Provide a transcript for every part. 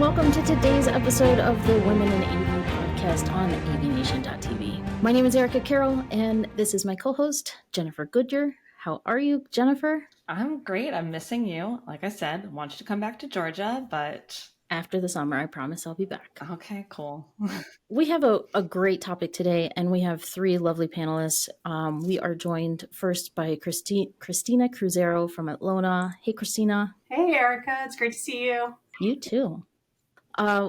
welcome to today's episode of the Women in AV podcast on AVNation.tv. My name is Erica Carroll, and this is my co-host, Jennifer Goodyear. How are you, Jennifer? I'm great. I'm missing you. Like I said, I want you to come back to Georgia, but... After the summer, I promise I'll be back. Okay, cool. We have a great topic today, and we have three lovely panelists. We are joined first by Christina Cruzeiro from Atlona. Hey, Christina. Hey, Erica. It's great to see you. You too.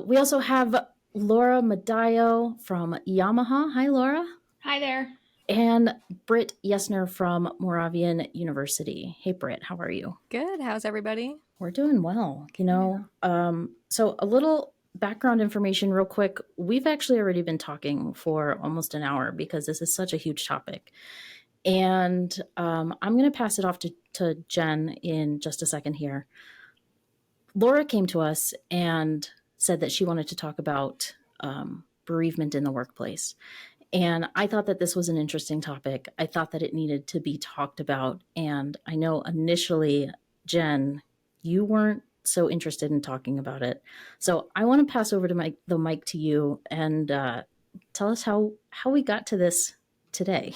We also have Laura Madaio from Yamaha. Hi, Laura. Hi there. And Britt Yenser from Moravian University. Hey, Britt, how are you? Good. How's everybody? We're doing well. So a little background information real quick. We've actually already been talking for almost an hour because this is such a huge topic. And I'm going to pass it off to Jen in just a second here. Laura came to us and said that she wanted to talk about bereavement in the workplace. And I thought that this was an interesting topic. I thought that it needed to be talked about. And I know initially, Jen, you weren't so interested in talking about it. So I want to pass over to the mic to you and tell us how we got to this today.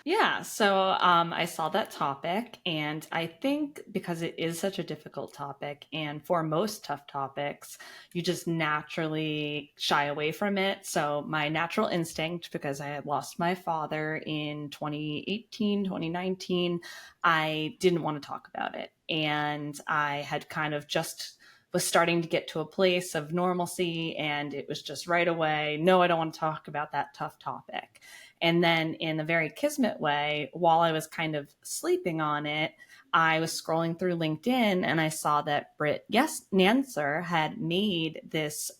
Yeah, so I saw that topic, and I think because it is such a difficult topic, and for most tough topics, you just naturally shy away from it. So my natural instinct, because I had lost my father in 2018, 2019, I didn't want to talk about it. And I had kind of just was starting to get to a place of normalcy, and it was just right away, no, I don't want to talk about that tough topic. And then in a very kismet way, while I was kind of sleeping on it, I was scrolling through LinkedIn and I saw that Britt Yenser had made this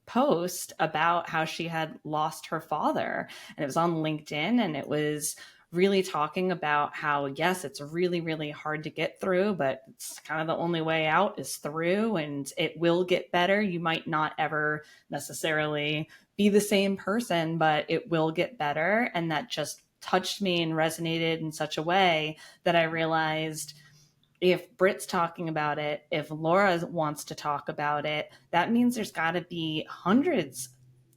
post about how she had lost her father. And it was on LinkedIn, and it was really talking about how, yes, it's really, really hard to get through, but it's kind of the only way out is through, and it will get better. You might not ever necessarily be the same person, but it will get better. And that just touched me and resonated in such a way that I realized if Britt's talking about it, if Laura wants to talk about it, that means there's got to be hundreds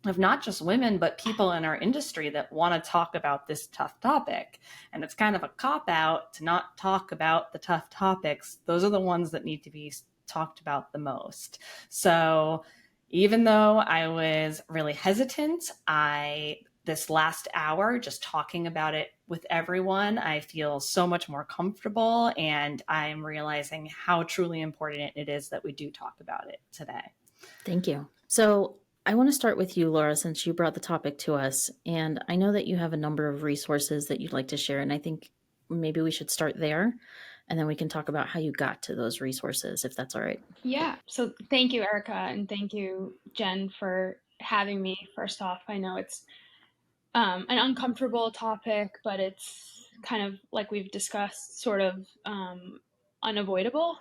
of not just women, but people in our industry that want to talk about this tough topic. And it's kind of a cop-out to not talk about the tough topics. Those are the ones that need to be talked about the most. So even though I was really hesitant, this last hour, just talking about it with everyone, I feel so much more comfortable, and I'm realizing how truly important it is that we do talk about it today. Thank you. So I want to start with you, Laura, since you brought the topic to us. And I know that you have a number of resources that you'd like to share. And I think maybe we should start there, and then we can talk about how you got to those resources, if that's all right. Yeah. So thank you, Erica. And thank you, Jen, for having me. First off, I know it's an uncomfortable topic, but it's kind of, like we've discussed, sort of unavoidable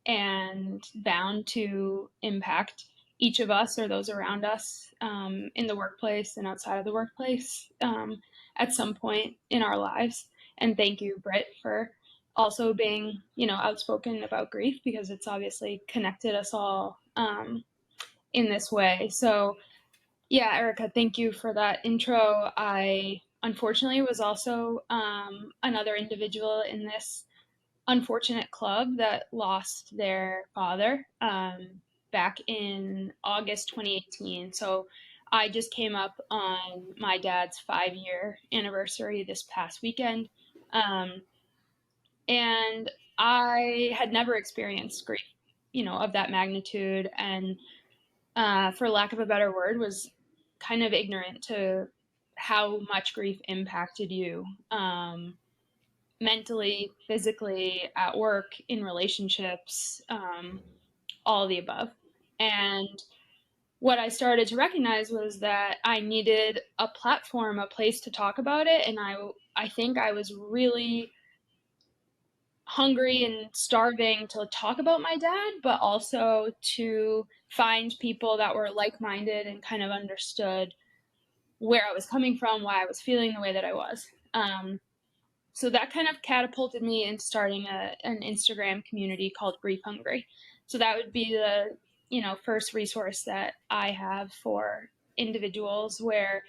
and bound to impact each of us or those around us in the workplace and outside of the workplace at some point in our lives. And thank you, Britt, for also being, outspoken about grief, because it's obviously connected us all in this way. So yeah, Erica, thank you for that intro. I unfortunately was also another individual in this unfortunate club that lost their father back in August 2018. So I just came up on my dad's 5-year anniversary this past weekend. And I had never experienced grief, of that magnitude. And for lack of a better word, was kind of ignorant to how much grief impacted you mentally, physically, at work, in relationships, all of the above. And what I started to recognize was that I needed a platform, a place to talk about it. And I think I was really hungry and starving to talk about my dad, but also to find people that were like-minded and kind of understood where I was coming from, why I was feeling the way that I was. So that kind of catapulted me into starting an Instagram community called Grief Hungry. So that would be first resource that I have for individuals, where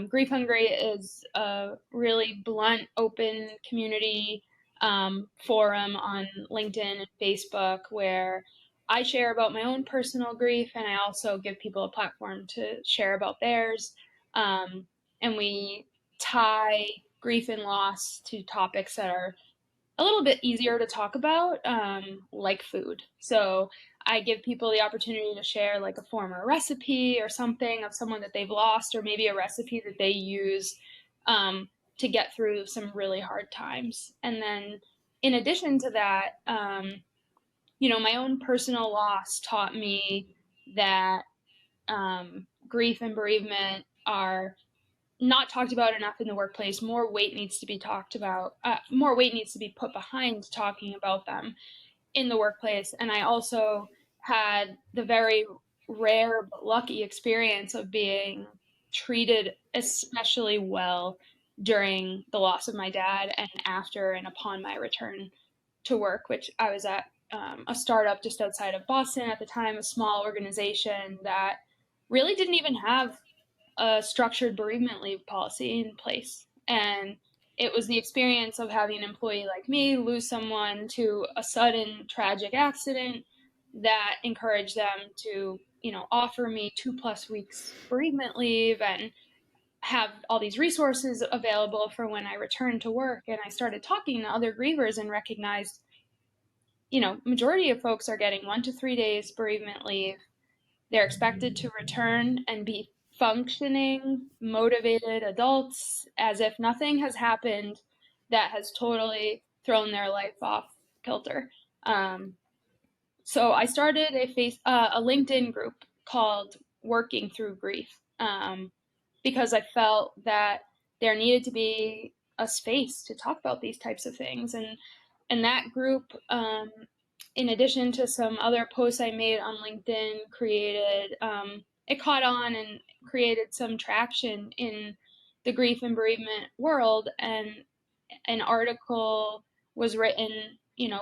Grief Hungry is a really blunt, open community forum on LinkedIn and Facebook, where I share about my own personal grief, and I also give people a platform to share about theirs. And we tie grief and loss to topics that are a little bit easier to talk about, like food. So I give people the opportunity to share like a former recipe or something of someone that they've lost, or maybe a recipe that they use to get through some really hard times. And then in addition to that, my own personal loss taught me that grief and bereavement are not talked about enough in the workplace. More weight needs to be talked about. More weight needs to be put behind talking about them in the workplace. And I also had the very rare but lucky experience of being treated especially well during the loss of my dad and after and upon my return to work, which I was at a startup just outside of Boston at the time, a small organization that really didn't even have a structured bereavement leave policy in place. And it was the experience of having an employee like me lose someone to a sudden tragic accident that encouraged them to, offer me 2+ weeks bereavement leave and have all these resources available for when I returned to work. And I started talking to other grievers and recognized, majority of folks are getting 1 to 3 days bereavement leave. They're expected to return and be functioning, motivated adults as if nothing has happened that has totally thrown their life off kilter. So I started a LinkedIn group called Working Through Grief, because I felt that there needed to be a space to talk about these types of things. And that group, in addition to some other posts I made on LinkedIn, it caught on and created some traction in the grief and bereavement world. And an article was written,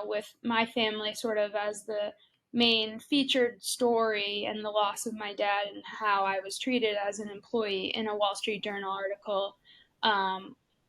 with my family sort of as the main featured story, and the loss of my dad and how I was treated as an employee, in a Wall Street Journal article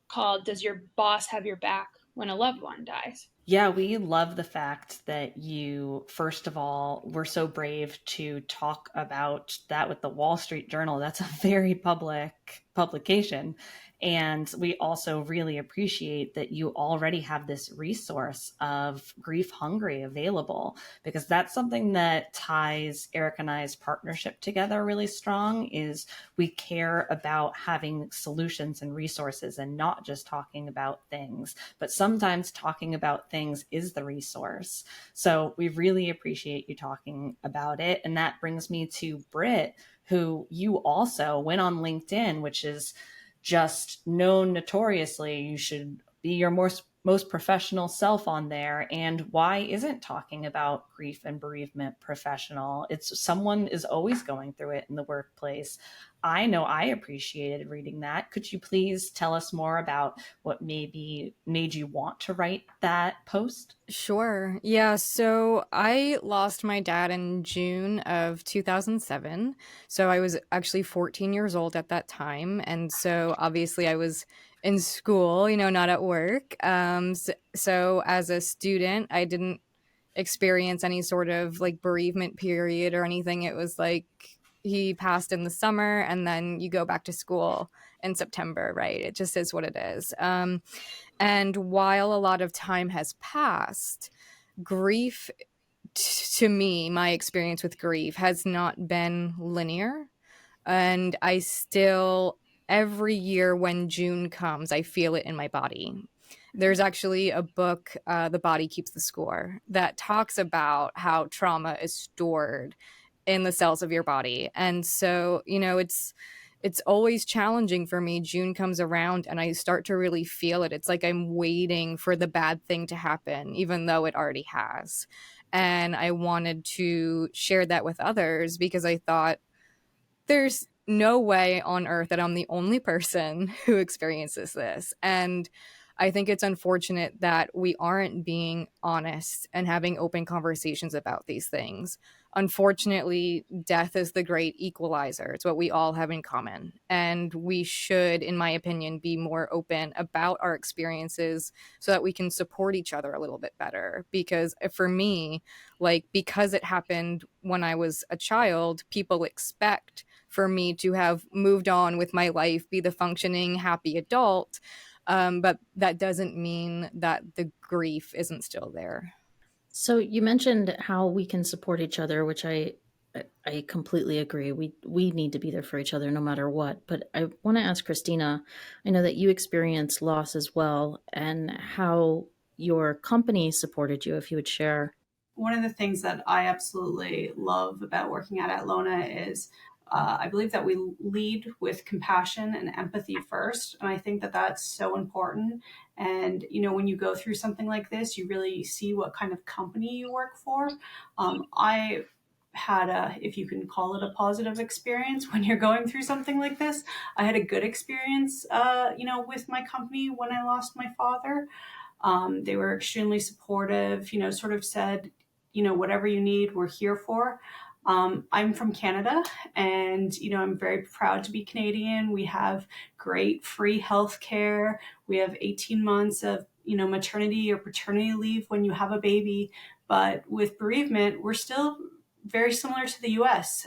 called "Does Your Boss Have Your Back When a Loved One Dies?" Yeah, we love the fact that you, first of all, were so brave to talk about that with the Wall Street Journal. That's a very public publication. And we also really appreciate that you already have this resource of Grief Hungry available, because that's something that ties Eric and I's partnership together really strong. Is we care about having solutions and resources and not just talking about things, but sometimes talking about things is the resource. So we really appreciate you talking about it. And that brings me to Britt, who you also went on LinkedIn, which is just known notoriously. You should be your most professional self on there. And why isn't talking about grief and bereavement professional? It's someone is always going through it in the workplace. I know I appreciated reading that. Could you please tell us more about what maybe made you want to write that post? Sure. Yeah. So I lost my dad in June of 2007. So I was actually 14 years old at that time. And so obviously I was in school, not at work. So as a student, I didn't experience any sort of like bereavement period or anything. It was like he passed in the summer and then you go back to school in September, right? It just is what it is. And while a lot of time has passed, grief, to me, my experience with grief has not been linear. And I still, every year when June comes, I feel it in my body. There's actually a book, The Body Keeps the Score, that talks about how trauma is stored in the cells of your body. And so, it's always challenging for me. June comes around and I start to really feel it. It's like I'm waiting for the bad thing to happen, even though it already has. And I wanted to share that with others because I thought there's no way on earth that I'm the only person who experiences this. And I think it's unfortunate that we aren't being honest and having open conversations about these things. Unfortunately, death is the great equalizer. It's what we all have in common. And we should, in my opinion, be more open about our experiences so that we can support each other a little bit better. Because for me, like, because it happened when I was a child, people expect for me to have moved on with my life, be the functioning, happy adult. But that doesn't mean that the grief isn't still there. So you mentioned how we can support each other, which I completely agree. We need to be there for each other no matter what. But I want to ask Christina, I know that you experienced loss as well, and how your company supported you, if you would share. One of the things that I absolutely love about working at Atlona is I believe that we lead with compassion and empathy first. And I think that that's so important. And, when you go through something like this, you really see what kind of company you work for. I had if you can call it a positive experience when you're going through something like this. I had a good experience, with my company when I lost my father. They were extremely supportive, sort of said, whatever you need, we're here for. I'm from Canada and, I'm very proud to be Canadian. We have great free health care. We have 18 months of, maternity or paternity leave when you have a baby. But with bereavement, we're still very similar to the US.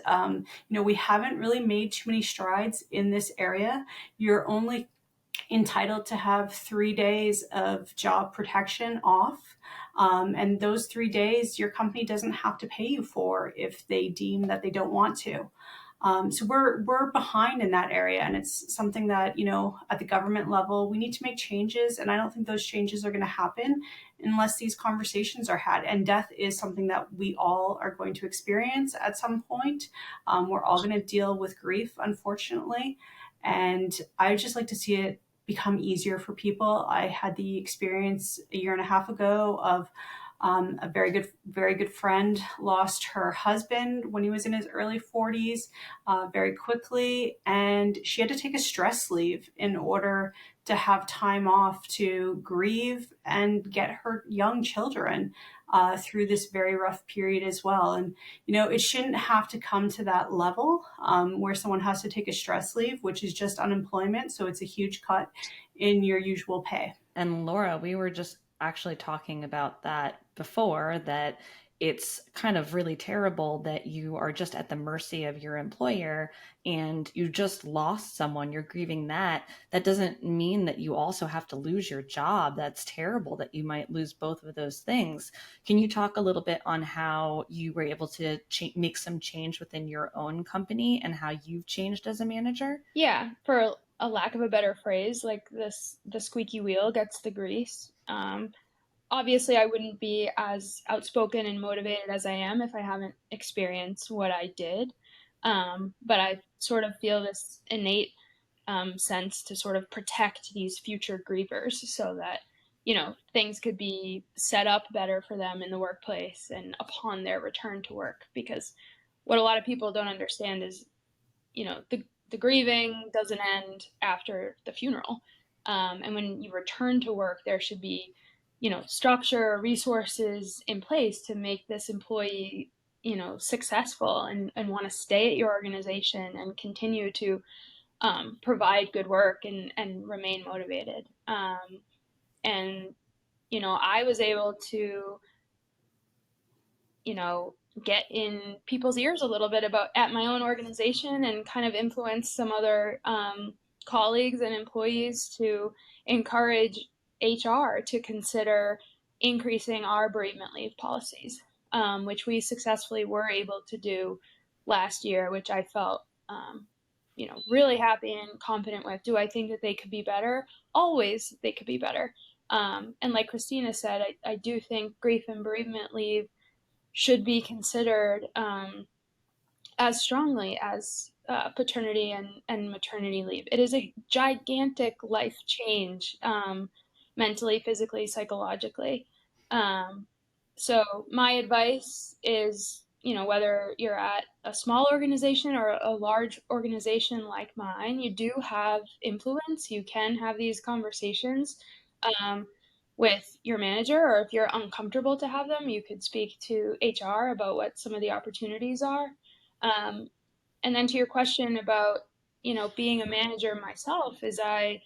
We haven't really made too many strides in this area. You're only entitled to have 3 days of job protection off. And those 3 days, your company doesn't have to pay you for if they deem that they don't want to. So we're behind in that area, and it's something that at the government level we need to make changes. And I don't think those changes are going to happen unless these conversations are had. And death is something that we all are going to experience at some point. We're all going to deal with grief, unfortunately, and I just like to see it become easier for people. I had the experience a year and a half ago of a very good friend lost her husband when he was in his early 40s very quickly, and she had to take a stress leave in order to have time off to grieve and get her young children through this very rough period as well. And it shouldn't have to come to that level where someone has to take a stress leave, which is just unemployment, so it's a huge cut in your usual pay. And Laura, we were just actually talking about that before, that it's kind of really terrible that you are just at the mercy of your employer and you just lost someone, you're grieving that. That doesn't mean that you also have to lose your job. That's terrible that you might lose both of those things. Can you talk a little bit on how you were able to make some change within your own company and how you've changed as a manager? Yeah, for a lack of a better phrase, like this, the squeaky wheel gets the grease. Obviously, I wouldn't be as outspoken and motivated as I am if I haven't experienced what I did. But I sort of feel this innate sense to sort of protect these future grievers so that, things could be set up better for them in the workplace and upon their return to work. Because what a lot of people don't understand is, the grieving doesn't end after the funeral. And when you return to work, there should be, structure, resources in place to make this employee, successful and want to stay at your organization and continue to provide good work and remain motivated. And, I was able to, get in people's ears a little bit about at my own organization and kind of influence some other colleagues and employees to encourage HR to consider increasing our bereavement leave policies, which we successfully were able to do last year, which I felt, really happy and confident with. Do I think that they could be better? Always they could be better. And like Christina said, I do think grief and bereavement leave should be considered as strongly as paternity and maternity leave. It is a gigantic life change, mentally, physically, psychologically. So my advice is, whether you're at a small organization or a large organization like mine, you do have influence. You can have these conversations. um, with your manager, or if you're uncomfortable to have them, you could speak to HR about what some of the opportunities are. Um, and then to your question about, being a manager myself, is I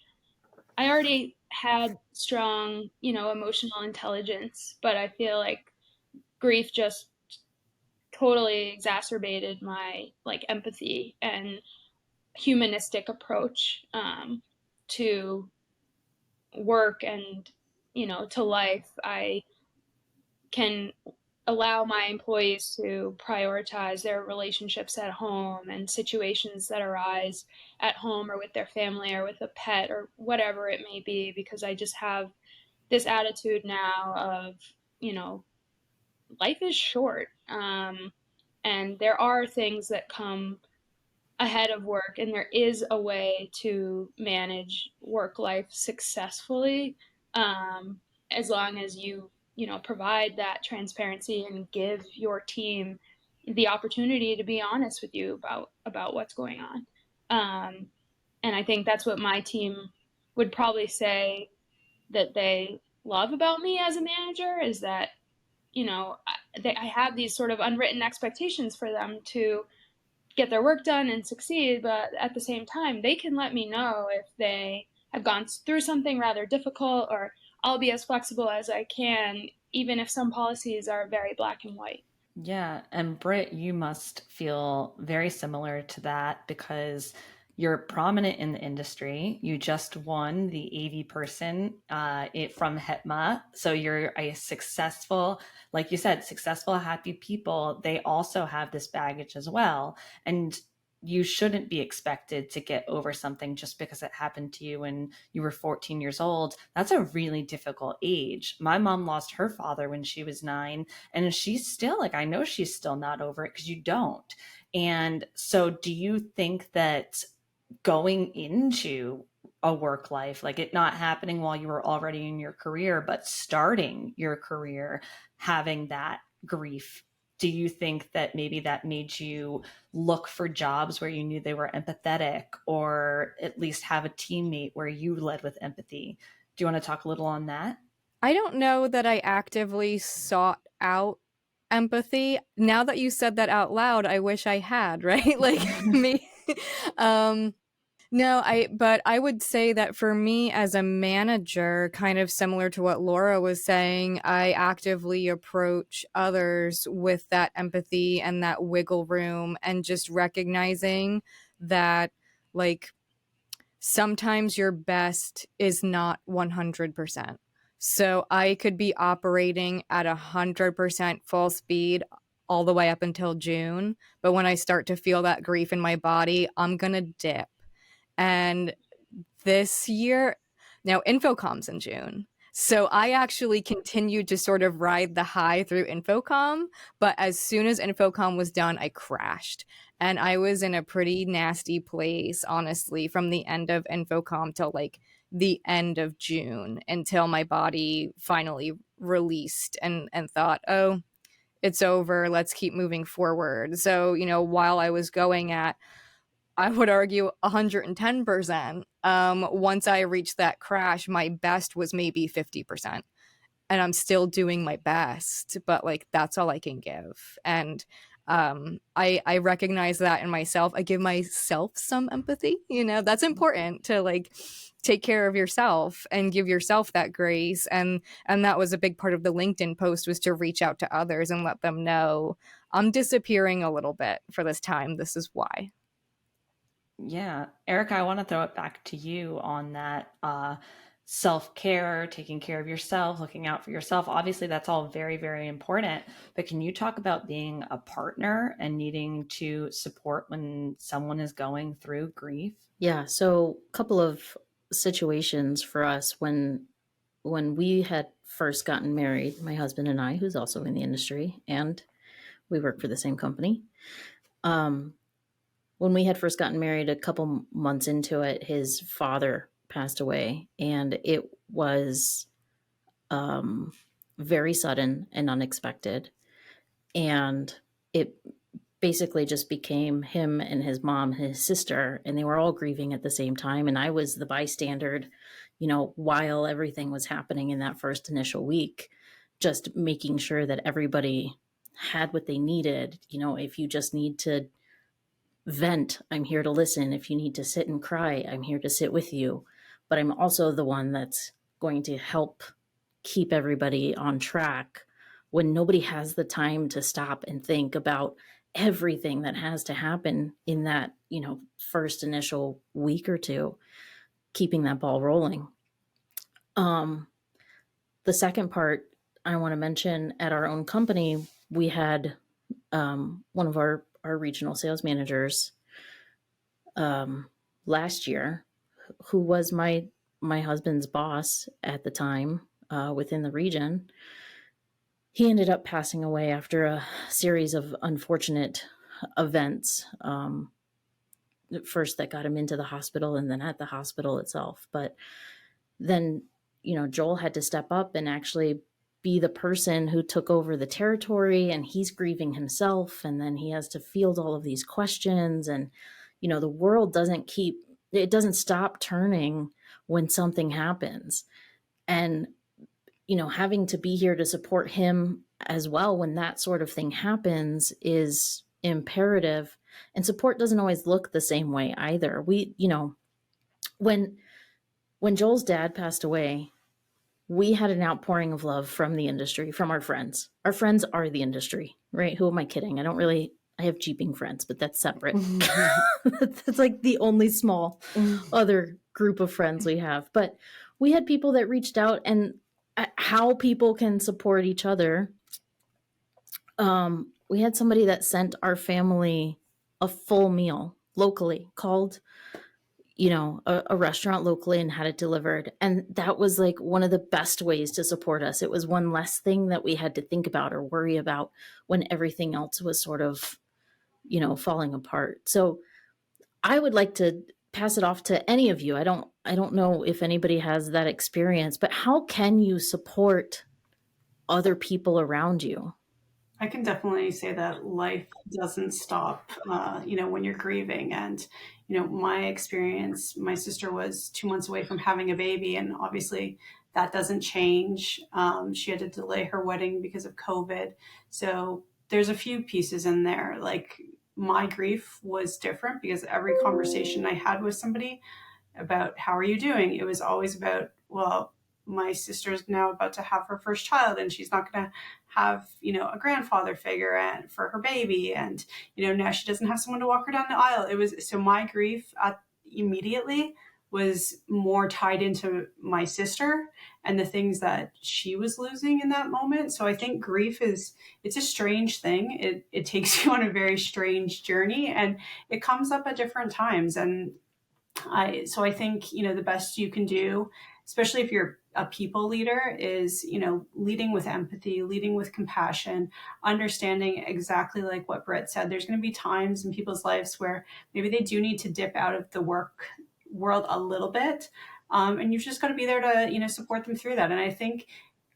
already had strong, emotional intelligence, but I feel like grief just totally exacerbated my like empathy and humanistic approach to work and to life. I can allow my employees to prioritize their relationships at home and situations that arise at home or with their family or with a pet or whatever it may be, because I just have this attitude now of, you know, life is short. And there are things that come ahead of work, and there is a way to manage work life successfully, um, as long as you provide that transparency and give your team the opportunity to be honest with you about what's going on. And I think that's what my team would probably say that they love about me as a manager, is that I have these sort of unwritten expectations for them to get their work done and succeed, but at the same time, they can let me know if they have gone through something rather difficult, or I'll be as flexible as I can, even if some policies are very black and white. Yeah, and Britt, you must feel very similar to that because you're prominent in the industry. You just won the AV person from HITMA. So you're a successful, like you said, successful, happy people. They also have this baggage as well. And you shouldn't be expected to get over something just because it happened to you when you were 14 years old. That's a really difficult age. My mom lost her father when she was 9, and she's still like, I know she's still not over it because you don't. And so, do you think that going into a work life, like it not happening while you were already in your career, but starting your career, having that grief, do you think that maybe that made you look for jobs where you knew they were empathetic, or at least have a teammate where you led with empathy? Do you want to talk a little on that? I don't know that I actively sought out empathy. Now that you said that out loud, I wish I had, right? Like me. um no, but I would say that for me as a manager, kind of similar to what Laura was saying, I actively approach others with that empathy and that wiggle room, and just recognizing that, like, sometimes your best is not 100%. So I could be operating at 100% full speed all the way up until June. But when I start to feel that grief in my body, I'm going to dip. And this year, now Infocom's in June. So I actually continued to sort of ride the high through Infocom, but as soon as Infocom was done, I crashed. And I was in a pretty nasty place, honestly, from the end of Infocom till like the end of June, until my body finally released and thought, oh, it's over. Let's keep moving forward. So, while I was going at, I would argue, 110%. Once I reached that crash, my best was maybe 50%. And I'm still doing my best, but like that's all I can give. And I recognize that in myself. I give myself some empathy. That's important, to like take care of yourself and give yourself that grace. And that was a big part of the LinkedIn post, was to reach out to others and let them know, I'm disappearing a little bit for this time. This is why. Yeah. Erica, I want to throw it back to you on that self-care, taking care of yourself, looking out for yourself. Obviously, that's all very, very important. But can you talk about being a partner and needing to support when someone is going through grief? Yeah, so a couple of situations for us when we had first gotten married, my husband and I, who's also in the industry, and we work for the same company. Um, when we had first gotten married, a couple months into it, his father passed away, and it was um, very sudden and unexpected. And it basically just became him and his mom, his sister, and they were all grieving at the same time. And I was the bystander, while everything was happening in that first initial week, just making sure that everybody had what they needed. If you just need to vent, I'm here to listen. If you need to sit and cry, I'm here to sit with you. But I'm also the one that's going to help keep everybody on track when nobody has the time to stop and think about everything that has to happen in that, first initial week or two, keeping that ball rolling. The second part I want to mention, at our own company, we had one of our regional sales managers last year, who was my husband's boss at the time within the region. He ended up passing away after a series of unfortunate events. First, that got him into the hospital, and then at the hospital itself. But then, Joel had to step up and actually be the person who took over the territory, and he's grieving himself. And then he has to field all of these questions. And, the world doesn't stop turning when something happens. And, having to be here to support him as well when that sort of thing happens is imperative. And support doesn't always look the same way either. When Joel's dad passed away, we had an outpouring of love from the industry, from our friends. Our friends are the industry, right? Who am I kidding? I have Jeeping friends, but that's separate. That's like the only small other group of friends we have. But we had people that reached out, and how people can support each other. We had somebody that sent our family a full meal locally, called a restaurant locally and had it delivered. And that was like one of the best ways to support us. It was one less thing that we had to think about or worry about when everything else was sort of, falling apart. So I would like to pass it off to any of you. I don't know if anybody has that experience, but how can you support other people around you? I can definitely say that life doesn't stop, when you're grieving. And, my experience, my sister was 2 months away from having a baby, and obviously that doesn't change. She had to delay her wedding because of COVID. So there's a few pieces in there. Like, my grief was different because every conversation I had with somebody about how are you doing, it was always about, well, my sister's now about to have her first child, and she's not going to have a grandfather figure for her baby, and now she doesn't have someone to walk her down the aisle. It was so my grief immediately was more tied into my sister and the things that she was losing in that moment. So I think grief it's a strange thing. It takes you on a very strange journey, and it comes up at different times. And I think, the best you can do, especially if you're a people leader, is, leading with empathy, leading with compassion, understanding exactly like what Britt said. There's going to be times in people's lives where maybe they do need to dip out of the work world a little bit. And you've just got to be there to, support them through that. And I think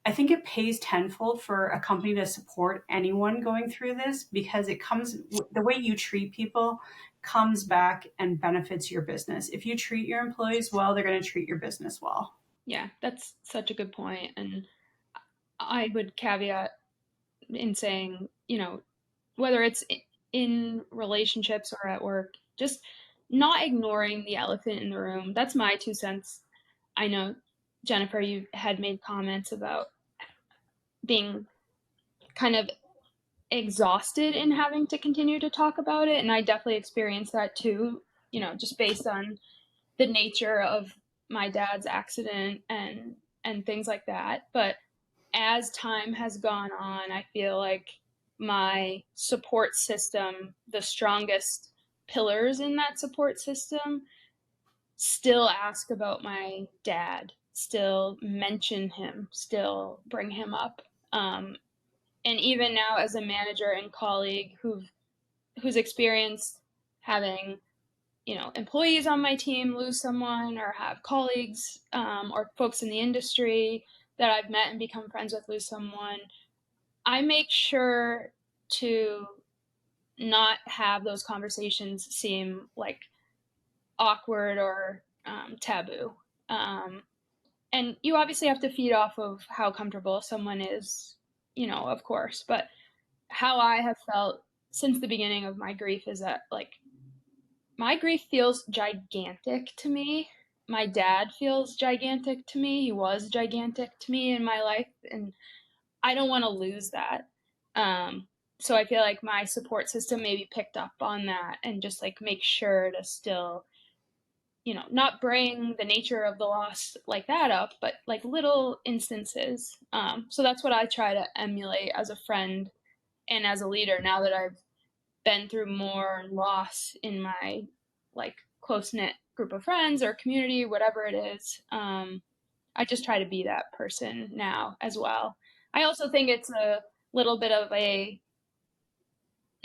it pays tenfold for a company to support anyone going through this, because the way you treat people comes back and benefits your business. If you treat your employees well, they're going to treat your business well. Yeah, that's such a good point. And I would caveat in saying, whether it's in relationships or at work, just not ignoring the elephant in the room. That's my 2 cents. I know, Jennifer, you had made comments about being kind of exhausted in having to continue to talk about it. And I definitely experienced that too, just based on the nature of my dad's accident and things like that. But as time has gone on, I feel like my support system, the strongest pillars in that support system, still ask about my dad, still mention him, still bring him up. And even now, as a manager and colleague who's experienced having employees on my team lose someone, or have colleagues or folks in the industry that I've met and become friends with lose someone, I make sure to not have those conversations seem like awkward or taboo. and you obviously have to feed off of how comfortable someone is, of course, but how I have felt since the beginning of my grief is that, like, my grief feels gigantic to me. My dad feels gigantic to me. He was gigantic to me in my life, and I don't want to lose that. So I feel like my support system maybe picked up on that and just like make sure to still, not bring the nature of the loss like that up, but like little instances. So that's what I try to emulate as a friend and as a leader now that I've been through more loss in my like close knit group of friends or community, whatever it is. I just try to be that person now as well. I also think it's a little bit of a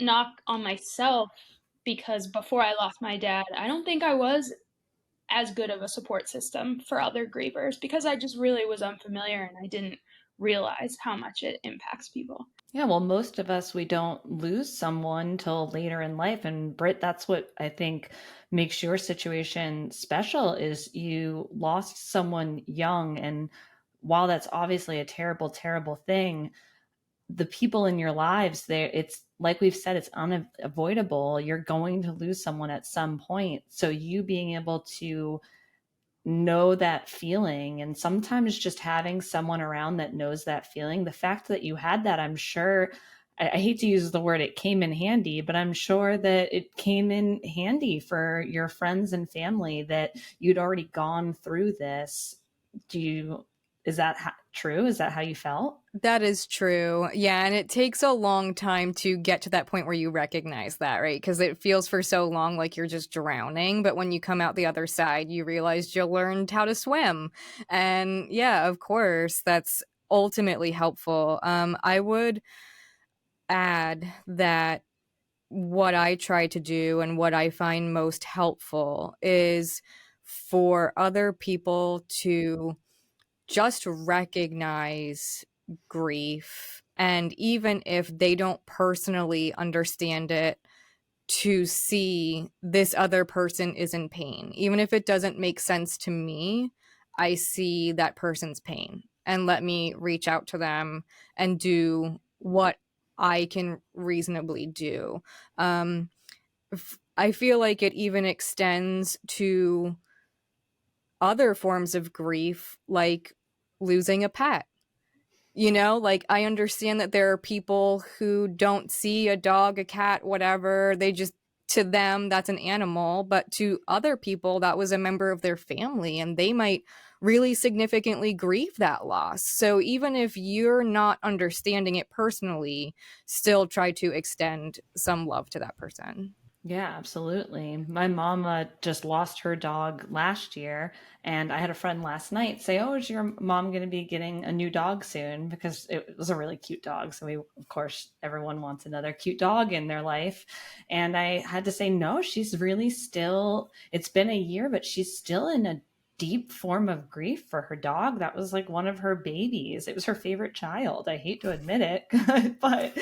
knock on myself because before I lost my dad, I don't think I was as good of a support system for other grievers because I just really was unfamiliar and I didn't realize how much it impacts people. Yeah, well, most of us, we don't lose someone till later in life. And Britt, that's what I think makes your situation special is you lost someone young. And while that's obviously a terrible, terrible thing, the people in your lives there, it's like we've said, it's unavoidable. You're going to lose someone at some point. So you being able to know that feeling, and sometimes just having someone around that knows that feeling, the fact that you had that, I'm sure, I hate to use the word it came in handy, but I'm sure that it came in handy for your friends and family that you'd already gone through this. Is that true? Is that how you felt? That is true. Yeah, and it takes a long time to get to that point where you recognize that, right? Because it feels for so long like you're just drowning, but when you come out the other side, you realize you learned how to swim. And yeah, of course, that's ultimately helpful. I would add that what I try to do and what I find most helpful is for other people to just recognize grief. And even if they don't personally understand it, to see this other person is in pain. Even if it doesn't make sense to me, I see that person's pain and let me reach out to them and do what I can reasonably do. I feel like it even extends to other forms of grief, like losing a pet. Like I understand that there are people who don't see a dog, a cat, whatever. To them, that's an animal. But to other people, that was a member of their family, and they might really significantly grieve that loss. So even if you're not understanding it personally, still try to extend some love to that person. Yeah, absolutely. My mama just lost her dog last year, and I had a friend last night say, "Oh, is your mom going to be getting a new dog soon?" Because it was a really cute dog. So of course, everyone wants another cute dog in their life. And I had to say, no, she's really still, it's been a year, but she's still in a deep form of grief for her dog. That was like one of her babies. It was her favorite child. I hate to admit it, but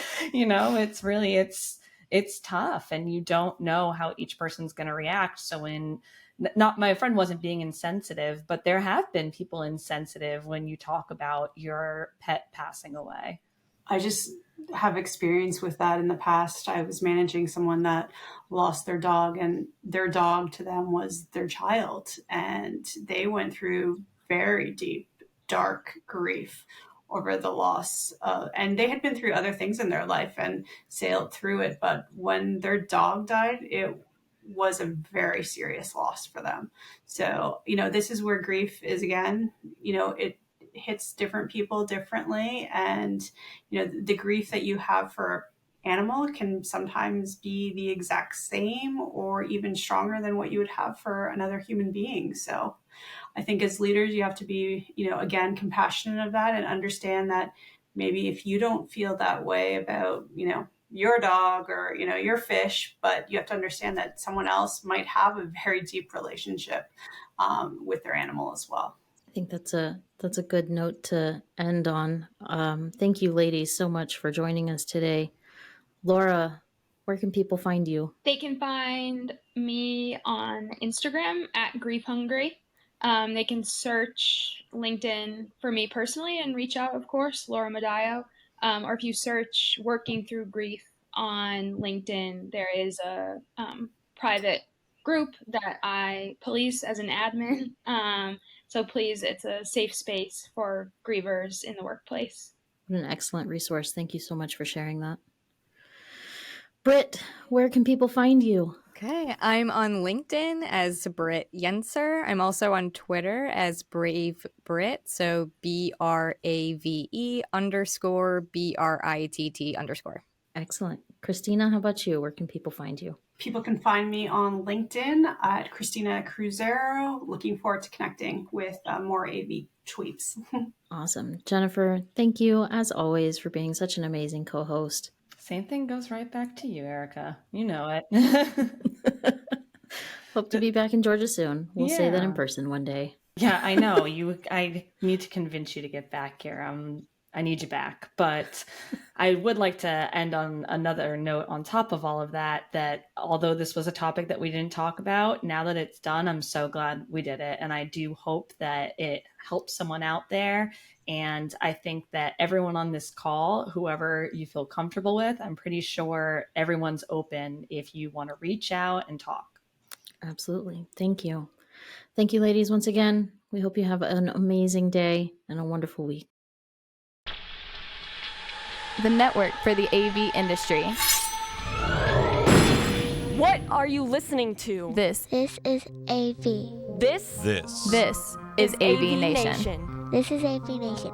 it's tough, and you don't know how each person's going to react. So when not my friend wasn't being insensitive, but there have been people insensitive when you talk about your pet passing away. I just have experience with that in the past. I was managing someone that lost their dog, and their dog to them was their child. And they went through very deep, dark grief over the loss. And they had been through other things in their life and sailed through it. But when their dog died, it was a very serious loss for them. So, this is where grief is again. It hits different people differently, and the grief that you have for animal can sometimes be the exact same or even stronger than what you would have for another human being. So I think as leaders you have to be, again, compassionate of that and understand that maybe if you don't feel that way about your dog or your fish, but you have to understand that someone else might have a very deep relationship with their animal as well. I think that's a good note to end on. Thank you, ladies, so much for joining us today. Laura, where can people find you? They can find me on Instagram at grief hungry. They can search LinkedIn for me personally and reach out, of course, Laura Madaio. Or if you search Working Through Grief on LinkedIn, there is a private group that I police as an admin. So please, it's a safe space for grievers in the workplace. What an excellent resource. Thank you so much for sharing that. Britt, where can people find you? Okay, I'm on LinkedIn as Britt Yenser. I'm also on Twitter as Brave Brit, so BRAVE_BRITT_. Excellent. Christina, how about you? Where can people find you? People can find me on LinkedIn at Christina Cruzeiro. Looking forward to connecting with more AV tweets. Awesome. Jennifer, thank you as always for being such an amazing co-host. Same thing goes right back to you, Erica. You know it. Hope to be back in Georgia soon. We'll say that in person one day. Yeah, I know. I need to convince you to get back here. I need you back. But I would like to end on another note on top of all of that, that although this was a topic that we didn't talk about, now that it's done, I'm so glad we did it. And I do hope that it helps someone out there. And I think that everyone on this call, whoever you feel comfortable with, I'm pretty sure everyone's open if you want to reach out and talk. Absolutely. Thank you. Thank you, ladies, once again. We hope you have an amazing day and a wonderful week. The network for the AV industry. What are you listening to? This is AV. This is AVNation. This is AVNation.